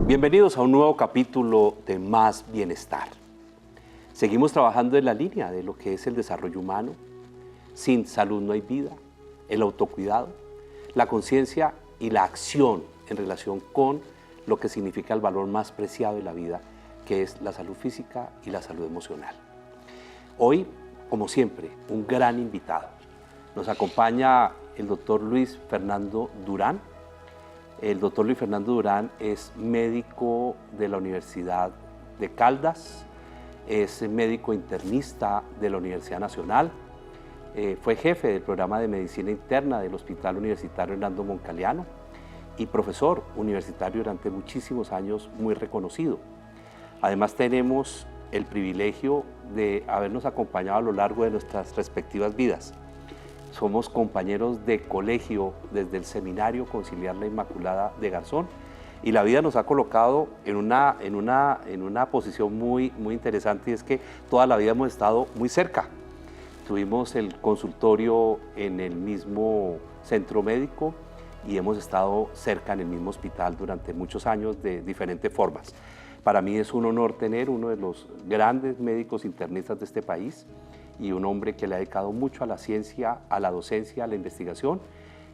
Bienvenidos a un nuevo capítulo de Más Bienestar. Seguimos trabajando en la línea de lo que es el desarrollo humano. Sin salud no hay vida, el autocuidado, la conciencia y la acción en relación con lo que significa el valor más preciado de la vida, que es la salud física y la salud emocional. Hoy, como siempre, un gran invitado. Nos acompaña el doctor Luis Fernando Durán. El doctor Luis Fernando Durán es médico de la Universidad de Caldas, es médico internista de la Universidad Nacional, fue jefe del programa de medicina interna del Hospital Universitario Hernando Moncaliano y profesor universitario durante muchísimos años, muy reconocido. Además tenemos el privilegio de habernos acompañado a lo largo de nuestras respectivas vidas. Somos compañeros de colegio desde el Seminario Conciliar La Inmaculada de Garzón y la vida nos ha colocado en una posición muy interesante, y es que toda la vida hemos estado muy cerca. Tuvimos el consultorio en el mismo centro médico y hemos estado cerca en el mismo hospital durante muchos años de diferentes formas. Para mí es un honor tener uno de los grandes médicos internistas de este país y un hombre que le ha dedicado mucho a la ciencia, a la docencia, a la investigación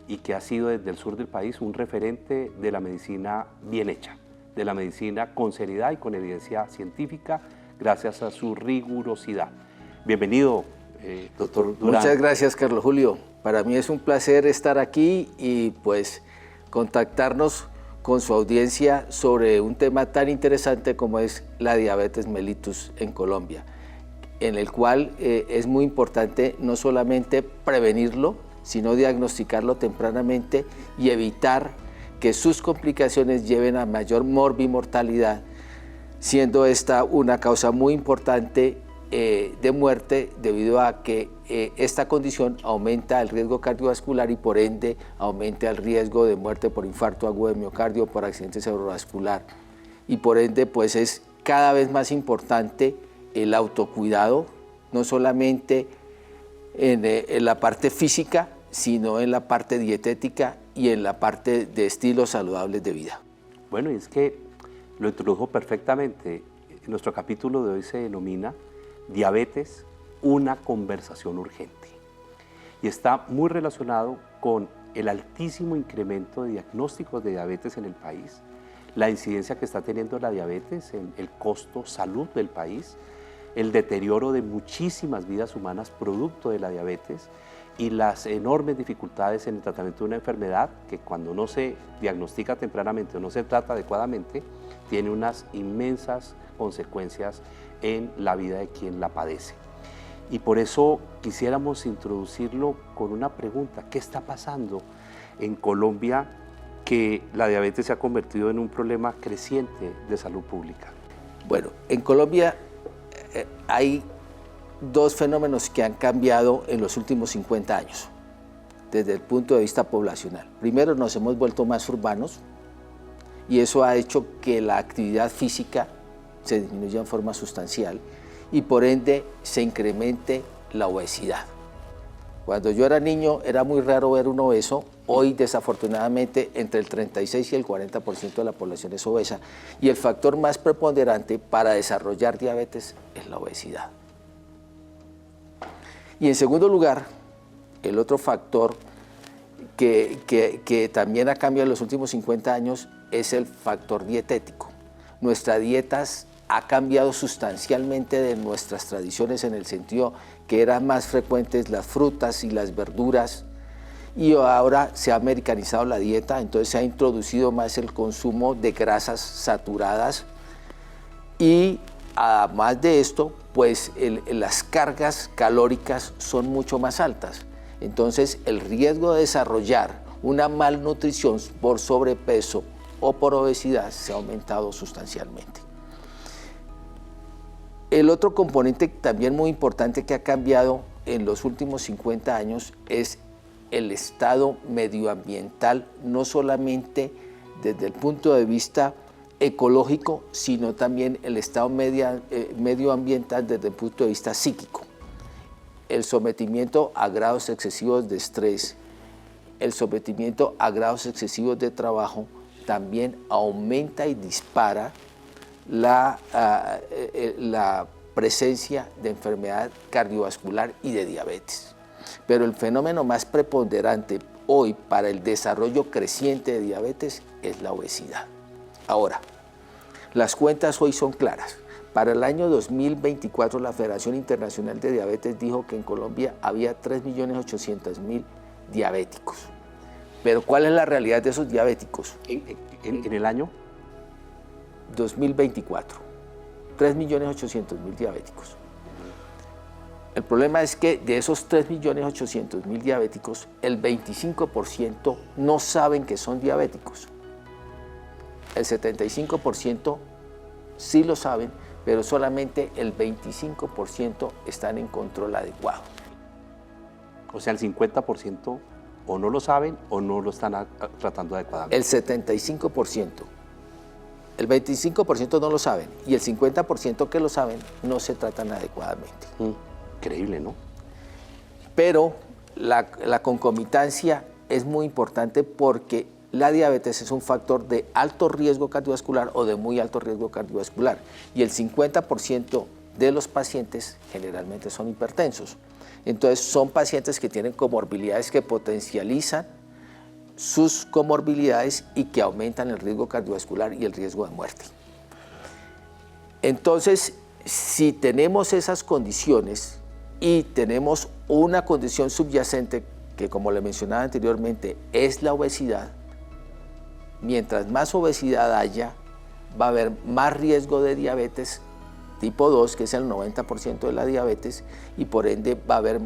y que ha sido desde el sur del país un referente de la medicina bien hecha, de la medicina con seriedad y con evidencia científica, gracias a su rigurosidad. Bienvenido, doctor Durán. Muchas gracias, Carlos Julio. Para mí es un placer estar aquí y pues contactarnos con su audiencia sobre un tema tan interesante como es la diabetes mellitus en Colombia, en el cual es muy importante no solamente prevenirlo, sino diagnosticarlo tempranamente y evitar que sus complicaciones lleven a mayor morbimortalidad, siendo esta una causa muy importante de muerte debido a que esta condición aumenta el riesgo cardiovascular y por ende aumenta el riesgo de muerte por infarto agudo de miocardio, por accidente cerebrovascular, y por ende pues es cada vez más importante el autocuidado, no solamente en la parte física, sino en la parte dietética y en la parte de estilos saludables de vida. Bueno, y es que lo introdujo perfectamente. Nuestro capítulo de hoy se denomina Diabetes, una conversación urgente. Y está muy relacionado con el altísimo incremento de diagnósticos de diabetes en el país, la incidencia que está teniendo la diabetes en el costo salud del país, el deterioro de muchísimas vidas humanas producto de la diabetes y las enormes dificultades en el tratamiento de una enfermedad que cuando no se diagnostica tempranamente o no se trata adecuadamente, tiene unas inmensas consecuencias en la vida de quien la padece. Y por eso quisiéramos introducirlo con una pregunta: ¿qué está pasando en Colombia que la diabetes se ha convertido en un problema creciente de salud pública? Bueno, en Colombia hay dos fenómenos que han cambiado en los últimos 50 años desde el punto de vista poblacional. Primero, nos hemos vuelto más urbanos y eso ha hecho que la actividad física se disminuya en forma sustancial y por ende se incremente la obesidad. Cuando yo era niño era muy raro ver un obeso. Hoy desafortunadamente entre el 36 y el 40% de la población es obesa y el factor más preponderante para desarrollar diabetes es la obesidad. Y en segundo lugar, el otro factor que también ha cambiado en los últimos 50 años es el factor dietético. Nuestra dieta ha cambiado sustancialmente de nuestras tradiciones en el sentido que eran más frecuentes las frutas y las verduras y ahora se ha americanizado la dieta, entonces se ha introducido más el consumo de grasas saturadas y además de esto, pues las cargas calóricas son mucho más altas. Entonces el riesgo de desarrollar una malnutrición por sobrepeso o por obesidad se ha aumentado sustancialmente. El otro componente también muy importante que ha cambiado en los últimos 50 años es el estado medioambiental, no solamente desde el punto de vista ecológico, sino también el estado medioambiental desde el punto de vista psíquico. el sometimiento a grados excesivos de estrés, el sometimiento a grados excesivos de trabajo también aumenta y dispara la presencia de enfermedad cardiovascular y de diabetes. Pero el fenómeno más preponderante hoy para el desarrollo creciente de diabetes es la obesidad. Ahora, las cuentas hoy son claras. Para el año 2024, la Federación Internacional de Diabetes dijo que en Colombia había 3.800.000 diabéticos. Pero ¿cuál es la realidad de esos diabéticos? ¿En el año? 2024, 3.800.000 diabéticos. El problema es que de esos 3.800.000 diabéticos, el 25% no saben que son diabéticos. El 75% sí lo saben, pero solamente el 25% están en control adecuado. O sea, el 50% o no lo saben o no lo están tratando adecuadamente. El 75%. El 25% no lo saben y el 50% que lo saben no se tratan adecuadamente. Increíble, ¿no? Pero la concomitancia es muy importante porque la diabetes es un factor de alto riesgo cardiovascular o de muy alto riesgo cardiovascular y el 50% de los pacientes generalmente son hipertensos. Entonces son pacientes que tienen comorbilidades que potencializan sus comorbilidades y que aumentan el riesgo cardiovascular y el riesgo de muerte. Entonces, si tenemos esas condiciones y tenemos una condición subyacente que, como le mencionaba anteriormente, es la obesidad, mientras más obesidad haya, va a haber más riesgo de diabetes tipo 2, que es el 90% de la diabetes, y por ende va a haber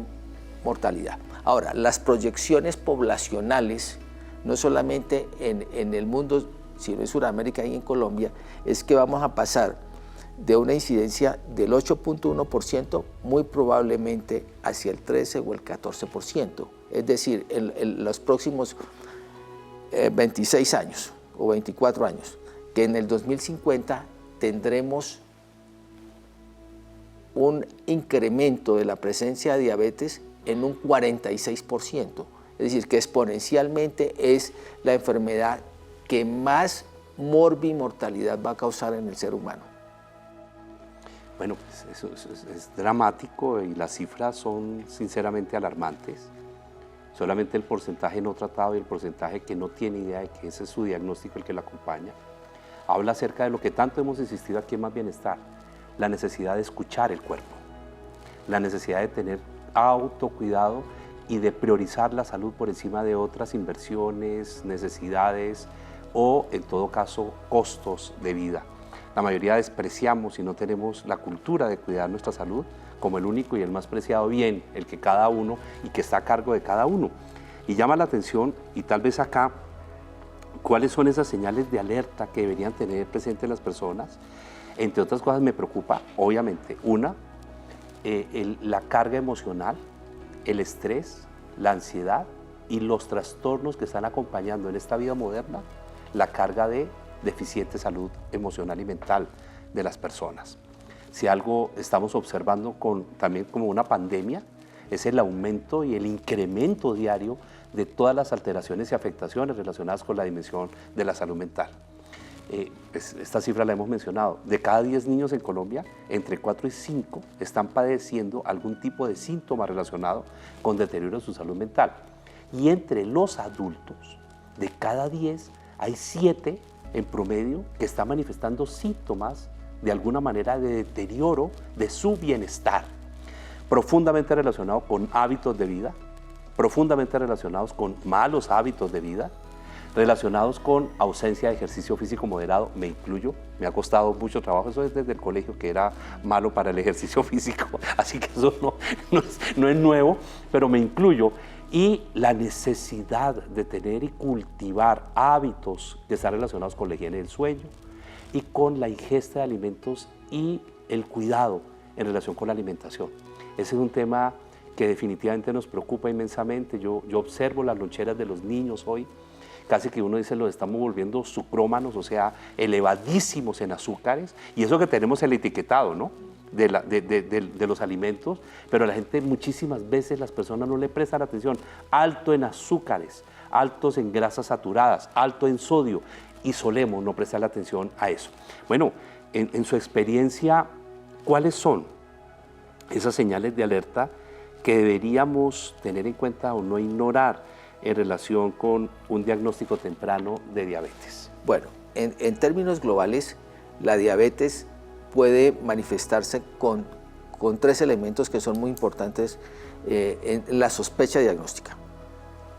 mortalidad. Ahora, las proyecciones poblacionales, no solamente en el mundo, sino en Sudamérica y en Colombia, es que vamos a pasar de una incidencia del 8.1% muy probablemente hacia el 13 o el 14%. Es decir, en los próximos 26 años o 24 años, que en el 2050 tendremos un incremento de la presencia de diabetes en un 46%. Es decir, que exponencialmente es la enfermedad que más morbimortalidad va a causar en el ser humano. Bueno, pues eso es dramático y las cifras son sinceramente alarmantes. Solamente el porcentaje no tratado y el porcentaje que no tiene idea de que ese es su diagnóstico el que lo acompaña, habla acerca de lo que tanto hemos insistido aquí en Más Bienestar, la necesidad de escuchar el cuerpo, la necesidad de tener autocuidado y de priorizar la salud por encima de otras inversiones, necesidades o, en todo caso, costos de vida. La mayoría despreciamos y no tenemos la cultura de cuidar nuestra salud como el único y el más preciado bien, el que cada uno y que está a cargo de cada uno. Y llama la atención, y tal vez acá, cuáles son esas señales de alerta que deberían tener presentes las personas. Entre otras cosas me preocupa, obviamente, la carga emocional, el estrés, la ansiedad y los trastornos que están acompañando en esta vida moderna, la carga de deficiente salud emocional y mental de las personas. Si algo estamos observando también como una pandemia, es el aumento y el incremento diario de todas las alteraciones y afectaciones relacionadas con la dimensión de la salud mental. Esta cifra la hemos mencionado, de cada 10 niños en Colombia, entre 4 y 5 están padeciendo algún tipo de síntoma relacionado con deterioro de su salud mental. Y entre los adultos, de cada 10, hay 7 en promedio que están manifestando síntomas de alguna manera de deterioro de su bienestar, profundamente relacionado con hábitos de vida, profundamente relacionados con malos hábitos de vida, relacionados con ausencia de ejercicio físico moderado, me incluyo, me ha costado mucho trabajo, eso es desde el colegio que era malo para el ejercicio físico, así que eso no es nuevo, pero me incluyo, y la necesidad de tener y cultivar hábitos que están relacionados con la higiene del sueño y con la ingesta de alimentos y el cuidado en relación con la alimentación. Ese es un tema que definitivamente nos preocupa inmensamente. Yo observo las loncheras de los niños hoy, casi que uno dice los estamos volviendo sucrómanos, o sea, elevadísimos en azúcares, y eso que tenemos el etiquetado, ¿no? de los alimentos, pero a la gente muchísimas veces las personas no le prestan atención. Alto en azúcares, altos en grasas saturadas, alto en sodio, y solemos no prestarle atención a eso. Bueno, en su experiencia, ¿cuáles son esas señales de alerta que deberíamos tener en cuenta o no ignorar en relación con un diagnóstico temprano de diabetes? Bueno, en términos globales, la diabetes puede manifestarse con 3 elementos que son muy importantes en la sospecha diagnóstica: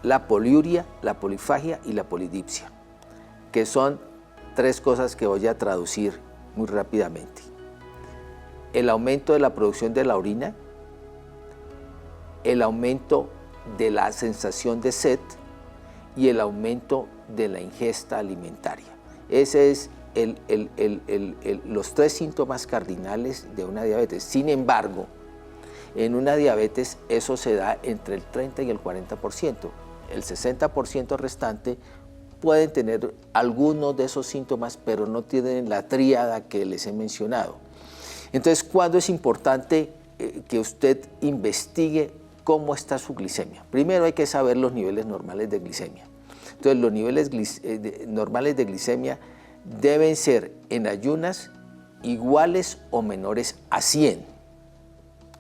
la poliuria, la polifagia y la polidipsia, que son 3 cosas que voy a traducir muy rápidamente. El aumento de la producción de la orina, el aumento de la sensación de sed y el aumento de la ingesta alimentaria. Ese es los 3 síntomas cardinales de una diabetes. Sin embargo, en una diabetes eso se da entre el 30 y el 40%. El 60% restante pueden tener algunos de esos síntomas, pero no tienen la tríada que les he mencionado. Entonces, ¿cuándo es importante que usted investigue cómo está su glicemia? Primero hay que saber los niveles normales de glicemia. Entonces, los niveles normales de glicemia deben ser en ayunas iguales o menores a 100.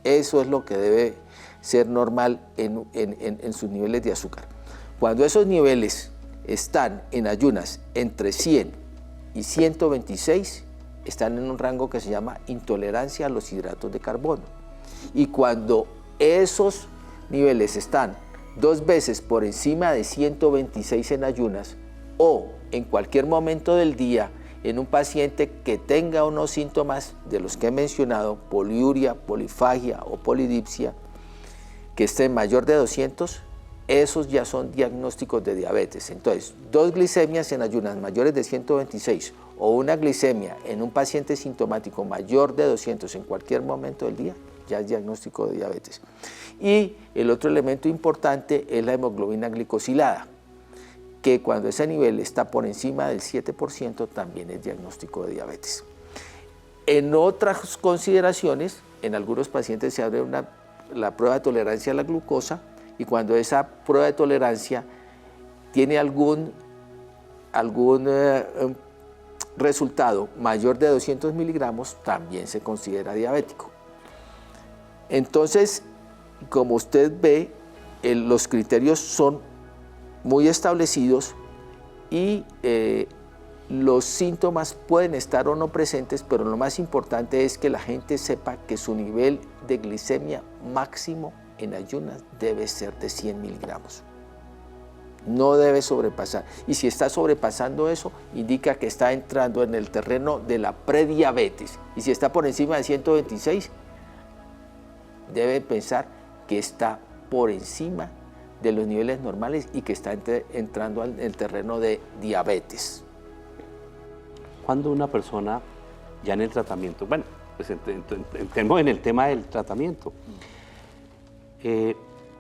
Eso es lo que debe ser normal en sus niveles de azúcar. Cuando esos niveles están en ayunas entre 100 y 126, están en un rango que se llama intolerancia a los hidratos de carbono. Y cuando esos niveles están 2 veces por encima de 126 en ayunas, o en cualquier momento del día, en un paciente que tenga unos síntomas de los que he mencionado, poliuria, polifagia o polidipsia, que esté mayor de 200, esos ya son diagnósticos de diabetes. Entonces, 2 glicemias en ayunas mayores de 126 o una glicemia en un paciente sintomático mayor de 200 en cualquier momento del día, ya es diagnóstico de diabetes. Y el otro elemento importante es la hemoglobina glicosilada, que cuando ese nivel está por encima del 7% también es diagnóstico de diabetes. En otras consideraciones, en algunos pacientes se abre la prueba de tolerancia a la glucosa, y cuando esa prueba de tolerancia tiene algún resultado mayor de 200 miligramos, también se considera diabético. Entonces, como usted ve, los criterios son muy establecidos y los síntomas pueden estar o no presentes, pero lo más importante es que la gente sepa que su nivel de glicemia máximo en ayunas debe ser de 100 miligramos. No debe sobrepasar. Y si está sobrepasando eso, indica que está entrando en el terreno de la prediabetes. Y si está por encima de 126, debe pensar que está por encima de los niveles normales y que está entrando en el terreno de diabetes. Cuando una persona ya en el tratamiento, bueno, pues entremos en el tema del tratamiento.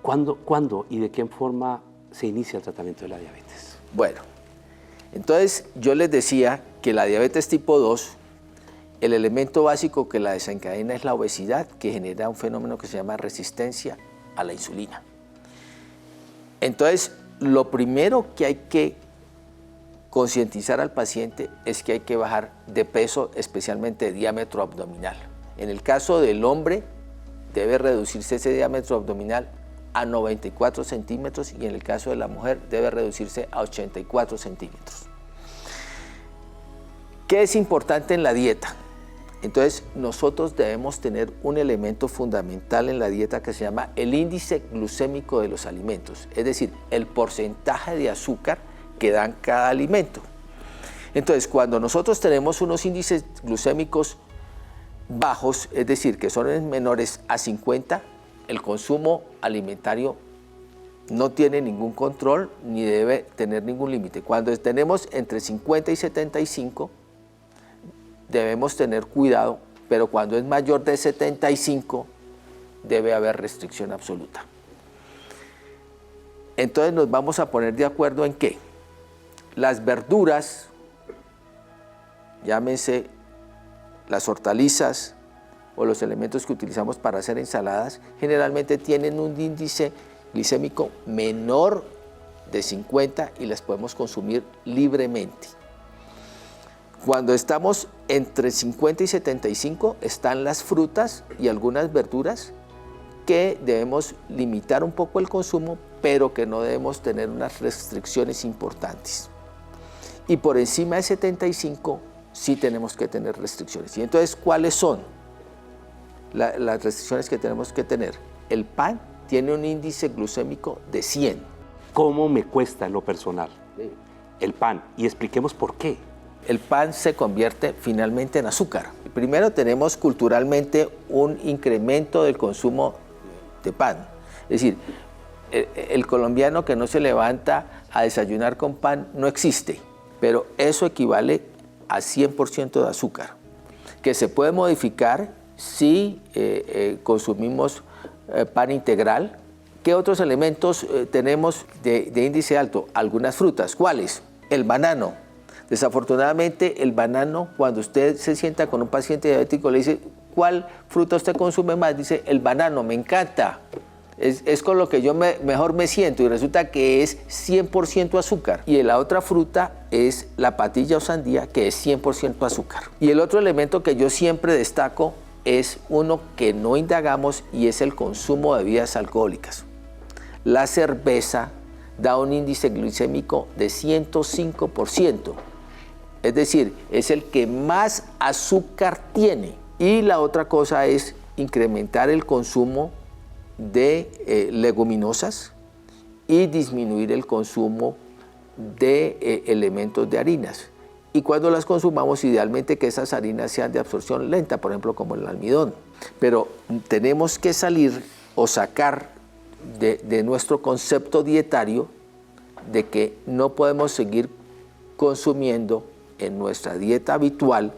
¿Cuándo y de qué forma se inicia el tratamiento de la diabetes? Bueno, entonces yo les decía que la diabetes tipo 2, el elemento básico que la desencadena es la obesidad, que genera un fenómeno que se llama resistencia a la insulina. Entonces, lo primero que hay que concientizar al paciente es que hay que bajar de peso, especialmente de diámetro abdominal. En el caso del hombre, debe reducirse ese diámetro abdominal a 94 centímetros y en el caso de la mujer debe reducirse a 84 centímetros. ¿Qué es importante en la dieta? Entonces, nosotros debemos tener un elemento fundamental en la dieta que se llama el índice glucémico de los alimentos, es decir, el porcentaje de azúcar que dan cada alimento. Entonces, cuando nosotros tenemos unos índices glucémicos bajos, es decir, que son menores a 50, el consumo alimentario no tiene ningún control ni debe tener ningún límite. Cuando tenemos entre 50 y 75, debemos tener cuidado, pero cuando es mayor de 75, debe haber restricción absoluta. Entonces nos vamos a poner de acuerdo en que las verduras, llámense las hortalizas, o los elementos que utilizamos para hacer ensaladas generalmente tienen un índice glicémico menor de 50 y las podemos consumir libremente. Cuando estamos entre 50 y 75 están las frutas y algunas verduras que debemos limitar un poco el consumo, pero que no debemos tener unas restricciones importantes. Y por encima de 75 sí tenemos que tener restricciones. Y entonces, ¿cuáles son las restricciones que tenemos que tener? El pan tiene un índice glucémico de 100. ¿Cómo me cuesta en lo personal el pan? Y expliquemos por qué. El pan se convierte finalmente en azúcar. Primero tenemos culturalmente un incremento del consumo de pan. Es decir, el colombiano que no se levanta a desayunar con pan no existe, pero eso equivale a 100% de azúcar, que se puede modificar si consumimos pan integral. ¿Qué otros elementos tenemos de índice alto? Algunas frutas. ¿Cuáles? El banano. Desafortunadamente, el banano, cuando usted se sienta con un paciente diabético, le dice, ¿cuál fruta usted consume más? Dice, el banano, me encanta. Es con lo que yo mejor me siento, y resulta que es 100% azúcar. Y la otra fruta es la patilla o sandía, que es 100% azúcar. Y el otro elemento que yo siempre destaco es uno que no indagamos, y es el consumo de bebidas alcohólicas. La cerveza da un índice glicémico de 105%. Es decir, es el que más azúcar tiene. Y la otra cosa es incrementar el consumo de leguminosas y disminuir el consumo de elementos de harinas. Y cuando las consumamos, idealmente que esas harinas sean de absorción lenta, por ejemplo, como el almidón. Pero tenemos que salir o sacar de nuestro concepto dietario de que no podemos seguir consumiendo en nuestra dieta habitual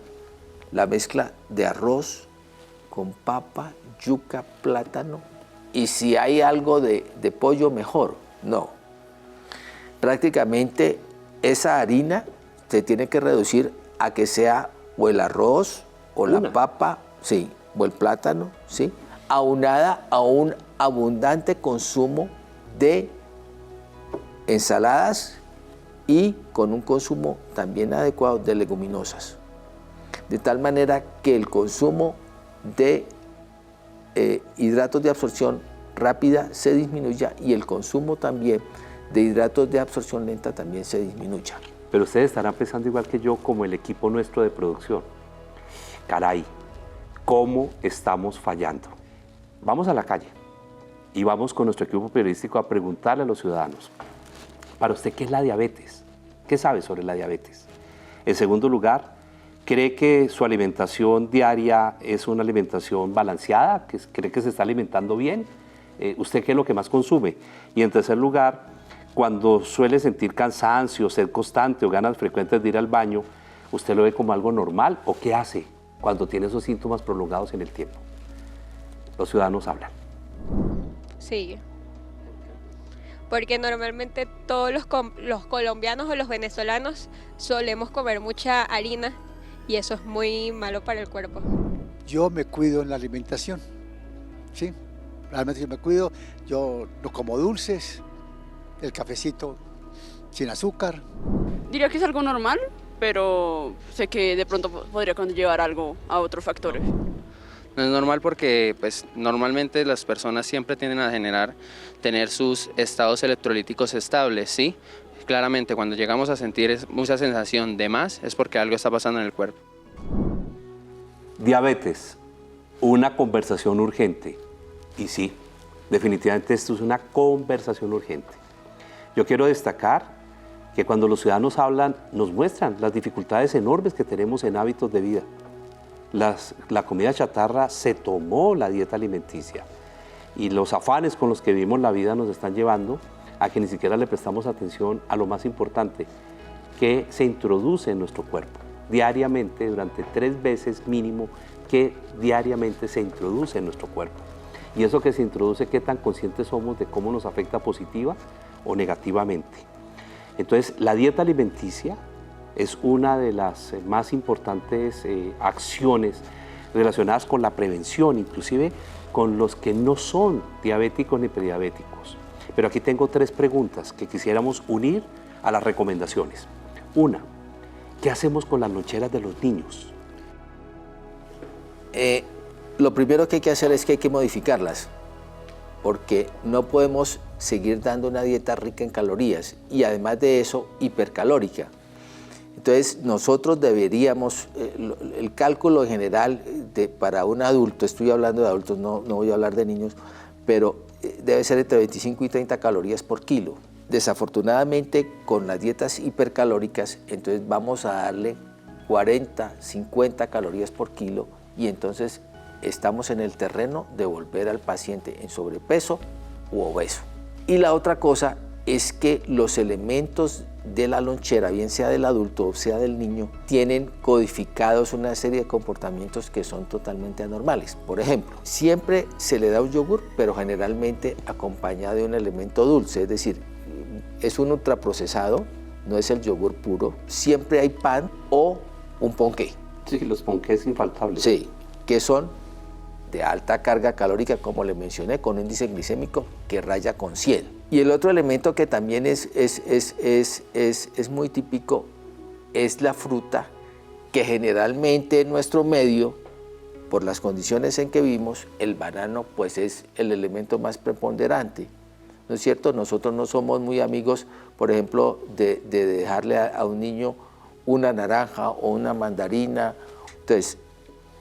la mezcla de arroz con papa, yuca, plátano, y si hay algo de pollo, mejor. No. Prácticamente esa harina se tiene que reducir a que sea o el arroz, o la papa, sí, o el plátano, sí, aunada a un abundante consumo de ensaladas y con un consumo también adecuado de leguminosas. De tal manera que el consumo de hidratos de absorción rápida se disminuya, y el consumo también de hidratos de absorción lenta también se disminuya. Pero ustedes estarán pensando igual que yo, como el equipo nuestro de producción. Caray, ¿cómo estamos fallando? Vamos a la calle y vamos con nuestro equipo periodístico a preguntarle a los ciudadanos, para usted, ¿qué es la diabetes? ¿Qué sabe sobre la diabetes? En segundo lugar, ¿cree que su alimentación diaria es una alimentación balanceada? ¿Cree que se está alimentando bien? ¿Usted qué es lo que más consume? Y en tercer lugar, cuando suele sentir cansancio, sed constante o ganas frecuentes de ir al baño, ¿usted lo ve como algo normal o qué hace cuando tiene esos síntomas prolongados en el tiempo? Los ciudadanos hablan. Sí, porque normalmente todos los colombianos o los venezolanos solemos comer mucha harina y eso es muy malo para el cuerpo. Yo me cuido en la alimentación, ¿sí? Realmente yo me cuido, yo no como dulces, el cafecito sin azúcar. Diría que es algo normal, pero sé que de pronto podría conllevar algo a otros factores. No es normal porque pues, normalmente las personas siempre tienden a tener sus estados electrolíticos estables, ¿sí? Claramente cuando llegamos a sentir mucha sensación de más es porque algo está pasando en el cuerpo. Diabetes, una conversación urgente. Y sí, definitivamente esto es una conversación urgente. Yo quiero destacar que cuando los ciudadanos hablan nos muestran las dificultades enormes que tenemos en hábitos de vida. La comida chatarra se tomó la dieta alimenticia y los afanes con los que vivimos la vida nos están llevando a que ni siquiera le prestamos atención a lo más importante que se introduce en nuestro cuerpo diariamente, durante 3 veces mínimo, que diariamente se introduce en nuestro cuerpo. Y eso que se introduce, qué tan conscientes somos de cómo nos afecta positiva o negativamente. Entonces, la dieta alimenticia es una de las más importantes acciones relacionadas con la prevención, inclusive con los que no son diabéticos ni prediabéticos. Pero aquí tengo 3 preguntas que quisiéramos unir a las recomendaciones. Una, ¿qué hacemos con las loncheras de los niños? Lo primero que hay que hacer es que hay que modificarlas, porque no podemos seguir dando una dieta rica en calorías y además de eso hipercalórica. Entonces nosotros deberíamos, el cálculo general para un adulto, estoy hablando de adultos, no voy a hablar de niños, pero debe ser entre 25 y 30 calorías por kilo. Desafortunadamente con las dietas hipercalóricas, entonces vamos a darle 40, 50 calorías por kilo y entonces estamos en el terreno de volver al paciente en sobrepeso u obeso. Y la otra cosa es que los elementos de la lonchera, bien sea del adulto o sea del niño, tienen codificados una serie de comportamientos que son totalmente anormales. Por ejemplo, siempre se le da un yogur, pero generalmente acompañado de un elemento dulce, es decir, es un ultraprocesado, no es el yogur puro, siempre hay pan o un ponqué. Sí, los ponqués infaltables. Sí, que son de alta carga calórica, como le mencioné, con un índice glicémico que raya con 100. Y el otro elemento que también es muy típico es la fruta, que generalmente en nuestro medio, por las condiciones en que vivimos, el banano pues es el elemento más preponderante, ¿no es cierto? Nosotros no somos muy amigos, por ejemplo, de dejarle a un niño una naranja o una mandarina, entonces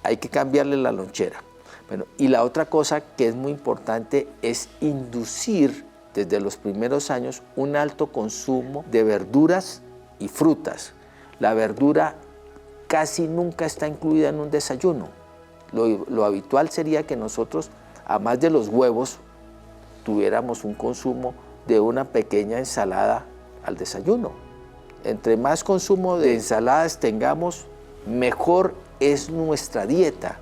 hay que cambiarle la lonchera. Bueno, y la otra cosa que es muy importante es inducir desde los primeros años un alto consumo de verduras y frutas. La verdura casi nunca está incluida en un desayuno. Lo habitual sería que nosotros, además de los huevos, tuviéramos un consumo de una pequeña ensalada al desayuno. Entre más consumo de ensaladas tengamos, mejor es nuestra dieta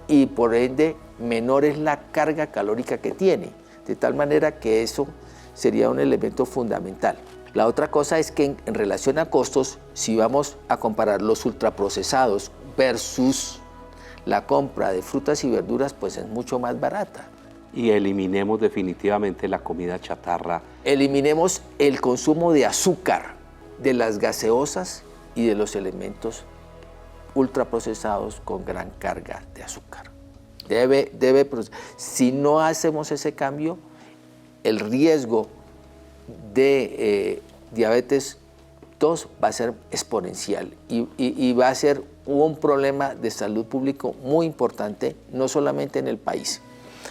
y por ende menor es la carga calórica que tiene, de tal manera que eso sería un elemento fundamental. La otra cosa es que en relación a costos, si vamos a comparar los ultraprocesados versus la compra de frutas y verduras, pues es mucho más barata. Y eliminemos definitivamente la comida chatarra. Eliminemos el consumo de azúcar, de las gaseosas y de los elementos ultraprocesados con gran carga de azúcar. Si no hacemos ese cambio, el riesgo de diabetes 2 va a ser exponencial y va a ser un problema de salud público muy importante, no solamente en el país.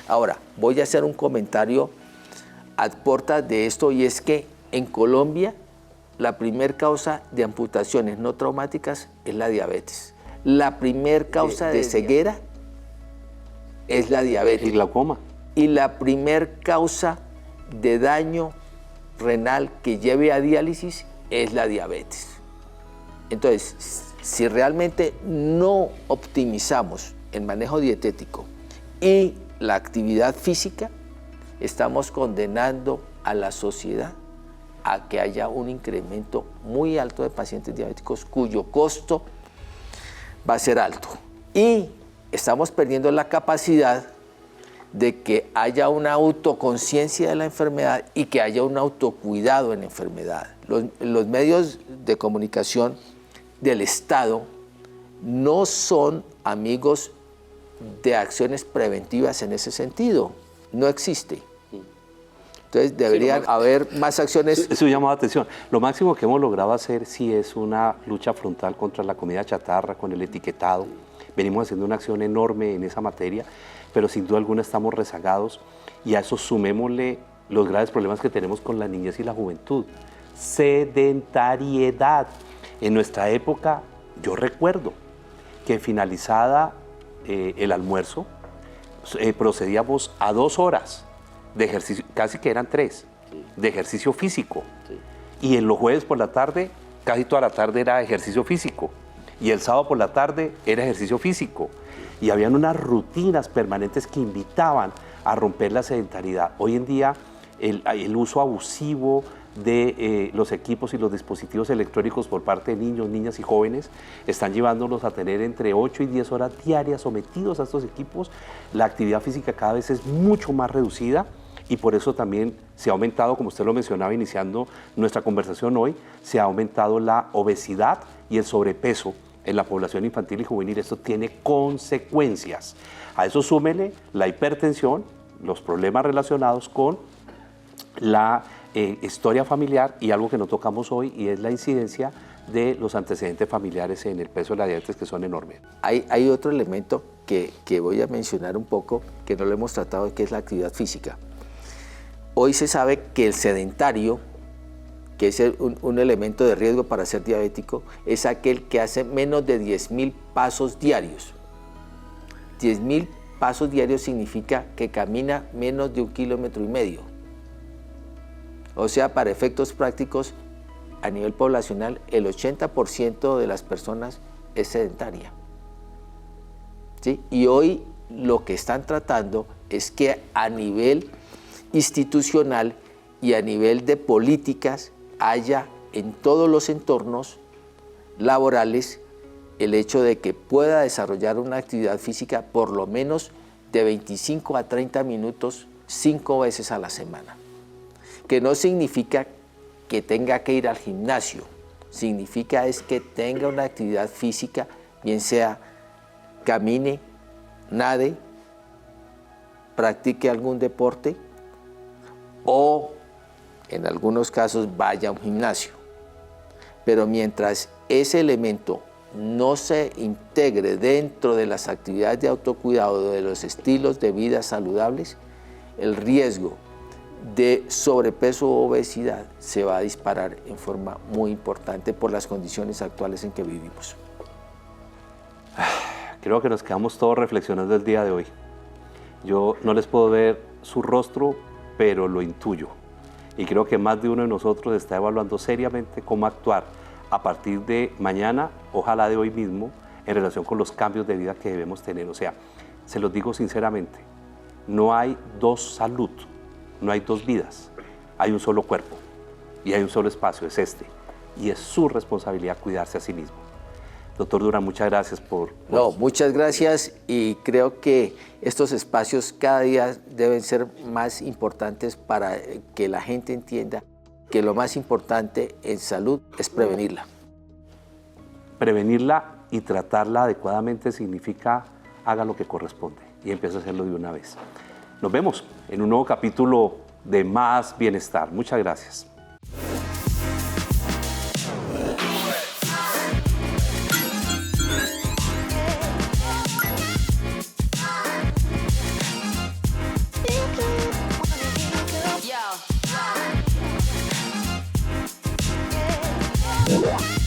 Ahora, voy a hacer un comentario ad porta de esto y es que en Colombia la primer causa de amputaciones no traumáticas es la diabetes. La primer causa de ceguera es la diabetes. Y glaucoma. Y la primer causa de daño renal que lleve a diálisis es la diabetes. Entonces, si realmente no optimizamos el manejo dietético y la actividad física, estamos condenando a la sociedad a que haya un incremento muy alto de pacientes diabéticos cuyo costo va a ser alto. Y estamos perdiendo la capacidad de que haya una autoconciencia de la enfermedad y que haya un autocuidado en la enfermedad. Los medios de comunicación del Estado no son amigos de acciones preventivas en ese sentido. No existe. Entonces deberían haber más acciones. Eso llama la atención. Lo máximo que hemos logrado hacer sí es una lucha frontal contra la comida chatarra, con el etiquetado. Venimos haciendo una acción enorme en esa materia, pero sin duda alguna estamos rezagados y a eso sumémosle los graves problemas que tenemos con la niñez y la juventud. Sedentariedad. En nuestra época, yo recuerdo que finalizada el almuerzo, procedíamos a 2 horas de ejercicio, casi que eran 3, de ejercicio físico. Y en los jueves por la tarde, casi toda la tarde era ejercicio físico. Y el sábado por la tarde era ejercicio físico. Y habían unas rutinas permanentes que invitaban a romper la sedentariedad. Hoy en día, el uso abusivo de los equipos y los dispositivos electrónicos por parte de niños, niñas y jóvenes están llevándolos a tener entre 8 y 10 horas diarias sometidos a estos equipos. La actividad física cada vez es mucho más reducida y por eso también se ha aumentado, como usted lo mencionaba iniciando nuestra conversación hoy, se ha aumentado la obesidad y el sobrepeso en la población infantil y juvenil. Esto tiene consecuencias. A eso súmele la hipertensión, los problemas relacionados con la historia familiar y algo que no tocamos hoy, y es la incidencia de los antecedentes familiares en el peso de la diabetes, que son enormes. Hay otro elemento que voy a mencionar un poco, que no lo hemos tratado, que es la actividad física. Hoy se sabe que el sedentario, que es un elemento de riesgo para ser diabético, es aquel que hace menos de 10.000 pasos diarios. 10.000 pasos diarios significa que camina menos de 1,5 kilómetros. O sea, para efectos prácticos, a nivel poblacional, el 80% de las personas es sedentaria. ¿Sí? Y hoy lo que están tratando es que a nivel institucional y a nivel de políticas haya en todos los entornos laborales el hecho de que pueda desarrollar una actividad física por lo menos de 25 a 30 minutos 5 veces a la semana. Que no significa que tenga que ir al gimnasio, significa es que tenga una actividad física, bien sea camine, nade, practique algún deporte o en algunos casos vaya a un gimnasio. Pero mientras ese elemento no se integre dentro de las actividades de autocuidado, de los estilos de vida saludables, el riesgo de sobrepeso o obesidad se va a disparar en forma muy importante por las condiciones actuales en que vivimos. Creo que nos quedamos todos reflexionando el día de hoy. Yo no les puedo ver su rostro, pero lo intuyo. Y creo que más de uno de nosotros está evaluando seriamente cómo actuar a partir de mañana, ojalá de hoy mismo, en relación con los cambios de vida que debemos tener. O sea, se los digo sinceramente, no hay dos salud, no hay dos vidas, hay un solo cuerpo y hay un solo espacio, es este. Y es su responsabilidad cuidarse a sí mismo. Doctor Durán, muchas gracias por... No, muchas gracias, y creo que estos espacios cada día deben ser más importantes para que la gente entienda que lo más importante en salud es prevenirla. Prevenirla y tratarla adecuadamente significa haga lo que corresponde y empiece a hacerlo de una vez. Nos vemos en un nuevo capítulo de Más Bienestar. Muchas gracias. Yo.